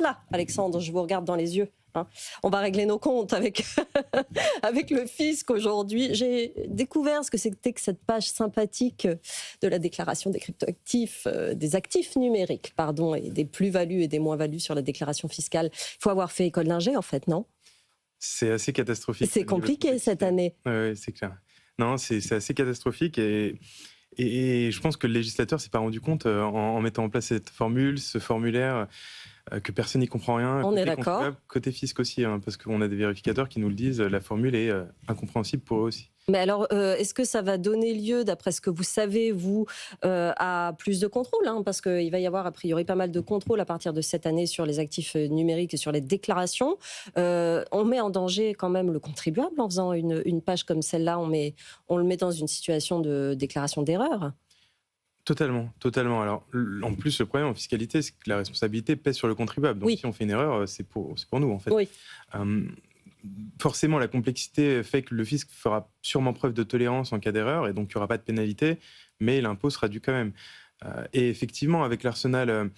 là, Alexandre, je vous regarde dans les yeux. Hein. On va régler nos comptes avec, avec le fisc aujourd'hui. J'ai découvert ce que c'était que cette page sympathique de la déclaration des cryptoactifs, des actifs numériques, pardon, et des plus-values et des moins-values sur la déclaration fiscale. Il faut avoir fait école d'ingé, en fait, non ? C'est assez catastrophique. C'est compliqué cette année. Oui, c'est clair. Non, c'est assez catastrophique et je pense que le législateur s'est pas rendu compte en mettant en place cette formule, ce formulaire, que personne n'y comprend rien. On est d'accord. Côté fisc aussi, hein, parce qu'on a des vérificateurs qui nous le disent, la formule est incompréhensible pour eux aussi. Mais alors, est-ce que ça va donner lieu, d'après ce que vous savez, vous, à plus de contrôle, hein, parce qu'il va y avoir a priori pas mal de contrôles à partir de cette année sur les actifs numériques et sur les déclarations. On met en danger quand même le contribuable en faisant une page comme celle-là. On le met dans une situation de déclaration d'erreur. Totalement. Alors, en plus, le problème en fiscalité, c'est que la responsabilité pèse sur le contribuable. Donc, si on fait une erreur, c'est pour nous, en fait. Oui. Forcément, la complexité fait que le fisc fera sûrement preuve de tolérance en cas d'erreur, et donc il n'y aura pas de pénalité, mais l'impôt sera dû quand même. Et effectivement, avec l'arsenal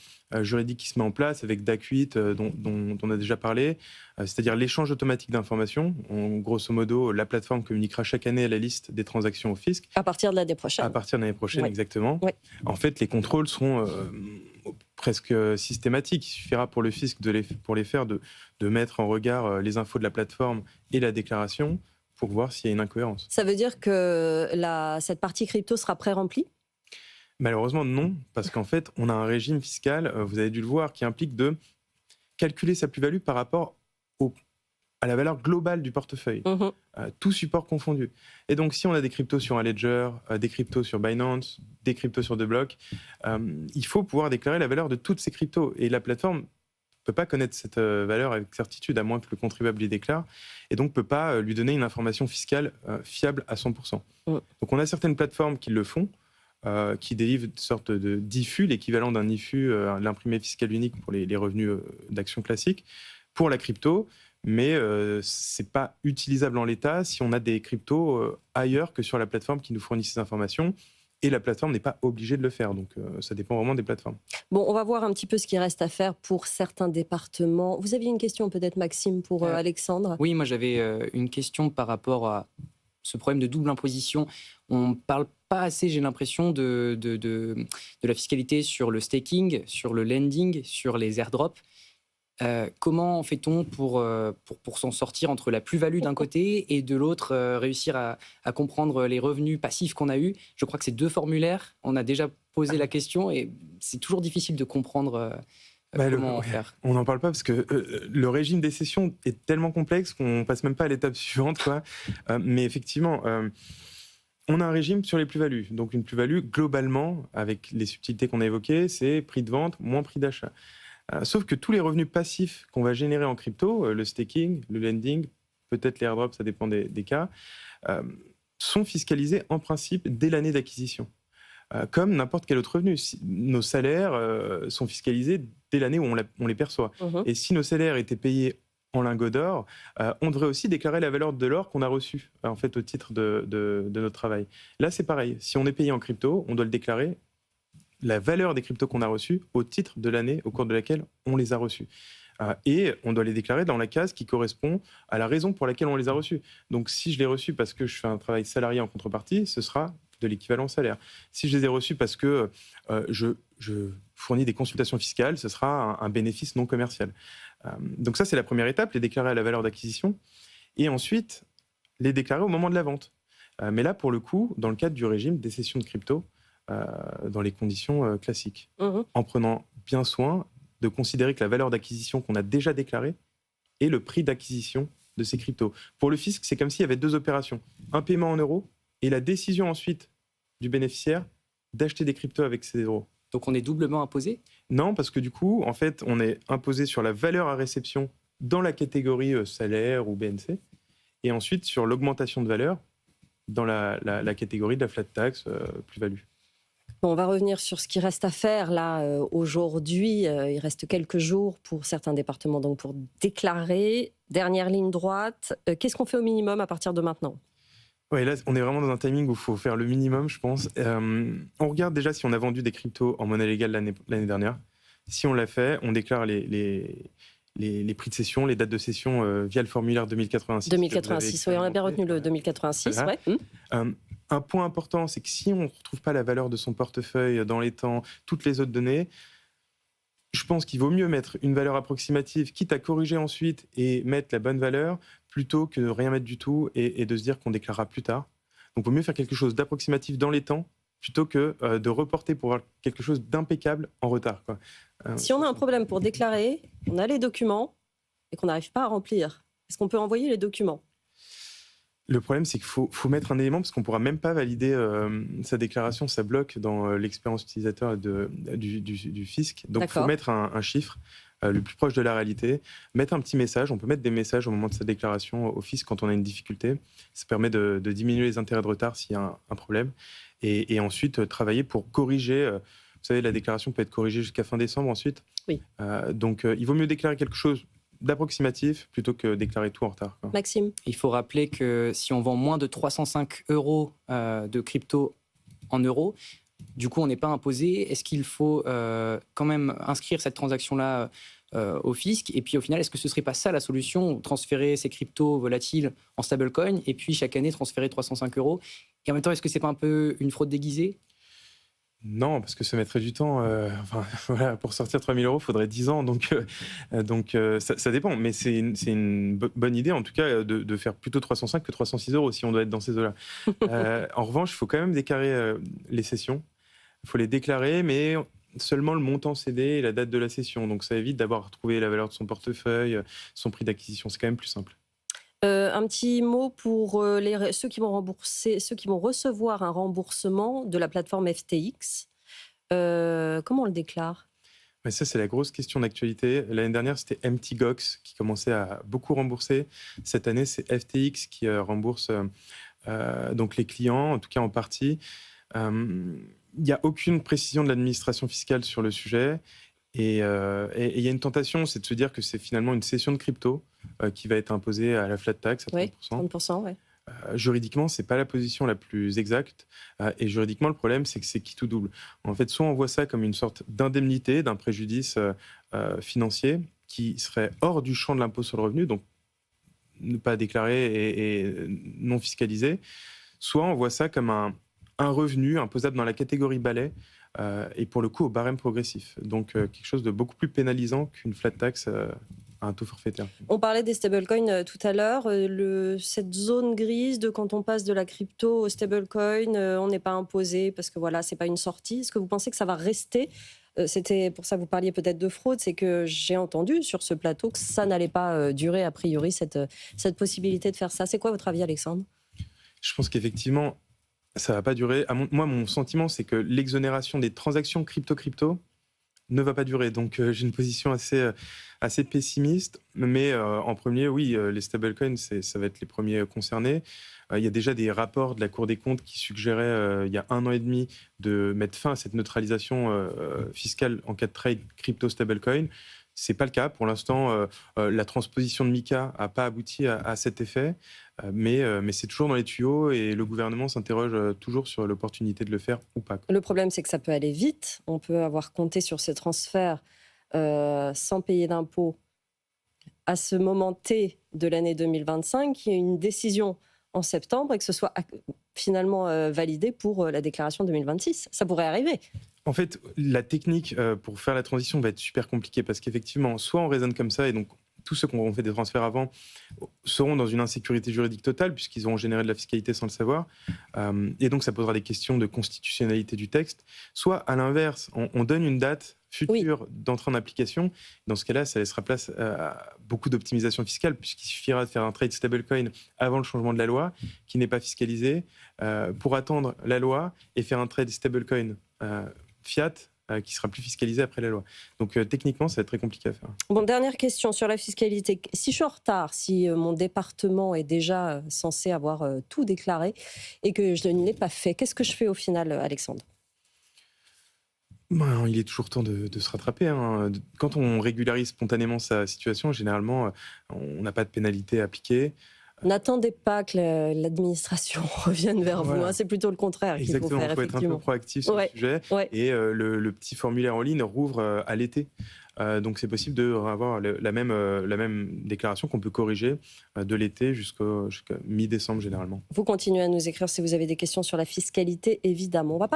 juridique qui se met en place, avec DAC8, dont on a déjà parlé, c'est-à-dire l'échange automatique d'informations, grosso modo, la plateforme communiquera chaque année la liste des transactions au fisc. À partir de l'année prochaine. À partir de l'année prochaine, oui. Exactement. Oui. En fait, les contrôles seront presque systématiques. Il suffira pour le fisc, pour les faire, de mettre en regard les infos de la plateforme et la déclaration pour voir s'il y a une incohérence. Ça veut dire que cette partie crypto sera pré-remplie ? Malheureusement, non, parce qu'en fait, on a un régime fiscal, vous avez dû le voir, qui implique de calculer sa plus-value par rapport à la valeur globale du portefeuille, tout support confondu. Et donc, si on a des cryptos sur un Ledger, des cryptos sur Binance, des cryptos sur DeBlock, il faut pouvoir déclarer la valeur de toutes ces cryptos. Et la plateforme ne peut pas connaître cette valeur avec certitude, à moins que le contribuable les déclare, et donc ne peut pas lui donner une information fiscale fiable à 100%. Donc, on a certaines plateformes qui le font, qui délivre une sorte de DIFU, l'équivalent d'un IFU, l'imprimé fiscal unique pour les revenus d'action classiques, pour la crypto, mais ce n'est pas utilisable en l'état si on a des cryptos ailleurs que sur la plateforme qui nous fournit ces informations, et la plateforme n'est pas obligée de le faire, donc ça dépend vraiment des plateformes. Bon, on va voir un petit peu ce qui reste à faire pour certains départements. Vous aviez une question peut-être, Maxime, pour Alexandre ? Oui, moi j'avais une question par rapport à ce problème de double imposition. On ne parle pas assez, j'ai l'impression, de la fiscalité sur le staking, sur le lending, sur les airdrops. Comment fait-on pour s'en sortir entre la plus-value d'un côté et de l'autre, réussir à comprendre les revenus passifs qu'on a eus ? Je crois que c'est 2 formulaires. On a déjà posé la question et c'est toujours difficile de comprendre comment faire. On n'en parle pas parce que le régime des cessions est tellement complexe qu'on ne passe même pas à l'étape suivante, quoi. Mais effectivement, on a un régime sur les plus-values. Donc une plus-value, globalement, avec les subtilités qu'on a évoquées, c'est prix de vente moins prix d'achat. Sauf que tous les revenus passifs qu'on va générer en crypto, le staking, le lending, peut-être les airdrops, ça dépend des cas, sont fiscalisés en principe dès l'année d'acquisition. Comme n'importe quel autre revenu. Nos salaires sont fiscalisés dès l'année où on les perçoit. Et si nos salaires étaient payés en lingots d'or, on devrait aussi déclarer la valeur de l'or qu'on a reçu en fait, au titre de notre travail. Là, c'est pareil. Si on est payé en crypto, on doit le déclarer la valeur des cryptos qu'on a reçus au titre de l'année au cours de laquelle on les a reçus. Et on doit les déclarer dans la case qui correspond à la raison pour laquelle on les a reçus. Donc si je les ai reçus parce que je fais un travail salarié en contrepartie, ce sera de l'équivalent salaire. Si je les ai reçus parce que je fournis des consultations fiscales, ce sera un bénéfice non commercial. Donc ça, c'est la première étape, les déclarer à la valeur d'acquisition. Et ensuite, les déclarer au moment de la vente. Mais là, pour le coup, dans le cadre du régime des cessions de crypto, dans les conditions classiques, en prenant bien soin de considérer que la valeur d'acquisition qu'on a déjà déclarée est le prix d'acquisition de ces cryptos. Pour le fisc, c'est comme s'il y avait 2 opérations, un paiement en euros et la décision ensuite du bénéficiaire d'acheter des cryptos avec ces euros. Donc on est doublement imposé ? Non, parce que du coup, en fait, on est imposé sur la valeur à réception dans la catégorie salaire ou BNC, et ensuite sur l'augmentation de valeur dans la catégorie de la flat tax plus-value. Bon, on va revenir sur ce qui reste à faire là aujourd'hui. Il reste quelques jours pour certains départements donc pour déclarer. Dernière ligne droite. Qu'est-ce qu'on fait au minimum à partir de maintenant ? Oui, là, on est vraiment dans un timing où il faut faire le minimum, je pense. On regarde déjà si on a vendu des cryptos en monnaie légale l'année dernière. Si on l'a fait, on déclare les prix de cession, les dates de cession via le formulaire 2086. 2086, oui, on a bien retenu le 2086. Voilà. Ouais. Un point important, c'est que si on ne retrouve pas la valeur de son portefeuille dans les temps, toutes les autres données, je pense qu'il vaut mieux mettre une valeur approximative, quitte à corriger ensuite et mettre la bonne valeur, plutôt que de rien mettre du tout et de se dire qu'on déclarera plus tard. Donc il vaut mieux faire quelque chose d'approximatif dans les temps, plutôt que de reporter pour avoir quelque chose d'impeccable en retard, quoi. Si on a un problème pour déclarer, on a les documents et qu'on n'arrive pas à remplir, est-ce qu'on peut envoyer les documents ? Le problème, c'est qu'il faut mettre un élément parce qu'on ne pourra même pas valider sa déclaration, ça bloque dans l'expérience utilisateur du fisc. Donc il faut mettre un chiffre le plus proche de la réalité, mettre un petit message. On peut mettre des messages au moment de sa déclaration au fisc quand on a une difficulté. Ça permet de diminuer les intérêts de retard s'il y a un problème. Et ensuite, travailler pour corriger. Vous savez, la déclaration peut être corrigée jusqu'à fin décembre ensuite. Oui. Donc il vaut mieux déclarer quelque chose d'approximatif plutôt que déclarer tout en retard, quoi. Maxime ? Il faut rappeler que si on vend moins de 305 € de crypto en euros, du coup, on n'est pas imposé. Est-ce qu'il faut quand même inscrire cette transaction-là au fisc ? Et puis, au final, est-ce que ce ne serait pas ça la solution ? Transférer ces cryptos volatiles en stablecoin et puis chaque année transférer 305 €. Et en même temps, est-ce que ce n'est pas un peu une fraude déguisée ? Non, parce que ça mettrait du temps. Voilà, pour sortir 3 000 €, il faudrait 10 ans. Donc ça dépend. Mais c'est une bonne idée, en tout cas, de faire plutôt 305 que 306 € si on doit être dans ces eaux-là. En revanche, il faut quand même déclarer les cessions. Il faut les déclarer, mais seulement le montant cédé et la date de la cession. Donc ça évite d'avoir retrouvé la valeur de son portefeuille, son prix d'acquisition. C'est quand même plus simple. Un petit mot pour ceux qui vont recevoir un remboursement de la plateforme FTX. Comment on le déclare ? Mais ça, c'est la grosse question d'actualité. L'année dernière, c'était MTGOX qui commençait à beaucoup rembourser. Cette année, c'est FTX qui rembourse donc les clients, en tout cas en partie. Il n'y a aucune précision de l'administration fiscale sur le sujet. Et il y a une tentation, c'est de se dire que c'est finalement une cession de crypto qui va être imposée à la flat tax à 30%. Oui, 30%, ouais. Juridiquement, ce n'est pas la position la plus exacte. Et juridiquement, le problème, c'est que c'est qui tout double. En fait, soit on voit ça comme une sorte d'indemnité, d'un préjudice financier qui serait hors du champ de l'impôt sur le revenu, donc ne pas déclaré et non fiscalisé. Soit on voit ça comme un revenu imposable dans la catégorie balai, et pour le coup au barème progressif. Donc quelque chose de beaucoup plus pénalisant qu'une flat tax à un taux forfaitaire. On parlait des stablecoins tout à l'heure. Cette zone grise de quand on passe de la crypto au stablecoin, on n'est pas imposé parce que voilà, c'est pas une sortie. Est-ce que vous pensez que ça va rester ? C'était pour ça que vous parliez peut-être de fraude, c'est que j'ai entendu sur ce plateau que ça n'allait pas durer a priori, cette possibilité de faire ça. C'est quoi votre avis, Alexandre ? Je pense qu'effectivement, ça ne va pas durer. Moi, mon sentiment, c'est que l'exonération des transactions crypto-crypto ne va pas durer. Donc, j'ai une position assez pessimiste. Mais en premier, oui, les stablecoins, ça va être les premiers concernés. Il y a déjà des rapports de la Cour des comptes qui suggéraient, il y a 1 an et demi, de mettre fin à cette neutralisation fiscale en cas de trade crypto-stablecoin. Ce n'est pas le cas. Pour l'instant, la transposition de MiCA n'a pas abouti à cet effet. Mais c'est toujours dans les tuyaux et le gouvernement s'interroge toujours sur l'opportunité de le faire ou pas. Le problème, c'est que ça peut aller vite. On peut avoir compté sur ces transferts sans payer d'impôts à ce moment T de l'année 2025, qu'il y ait une décision en septembre et que ce soit finalement validé pour la déclaration 2026. Ça pourrait arriver. En fait, la technique pour faire la transition va être super compliquée parce qu'effectivement, soit on raisonne comme ça et donc tous ceux qui ont fait des transferts avant seront dans une insécurité juridique totale puisqu'ils auront généré de la fiscalité sans le savoir. Et donc, ça posera des questions de constitutionnalité du texte. Soit, à l'inverse, on donne une date future d'entrée en application. Dans ce cas-là, ça laissera place à beaucoup d'optimisation fiscale puisqu'il suffira de faire un trade stablecoin avant le changement de la loi qui n'est pas fiscalisé pour attendre la loi et faire un trade stablecoin fiat qui sera plus fiscalisé après la loi. Donc techniquement, ça va être très compliqué à faire. Bon, dernière question sur la fiscalité. Si je suis en retard, si mon département est déjà censé avoir tout déclaré et que je ne l'ai pas fait, qu'est-ce que je fais au final, Alexandre ? Il est toujours temps de se rattraper. Quand on régularise spontanément sa situation, généralement, on n'a pas de pénalité appliquée. N'attendez pas que l'administration revienne vers vous. Voilà. Hein, c'est plutôt le contraire qu'il faut Exactement, faire, il faut être un peu effectivement. proactif sur le sujet. Ouais. Et le petit formulaire en ligne rouvre à l'été. Donc c'est possible de avoir la même déclaration qu'on peut corriger de l'été jusqu'à mi-décembre généralement. Vous continuez à nous écrire si vous avez des questions sur la fiscalité, évidemment. On va parler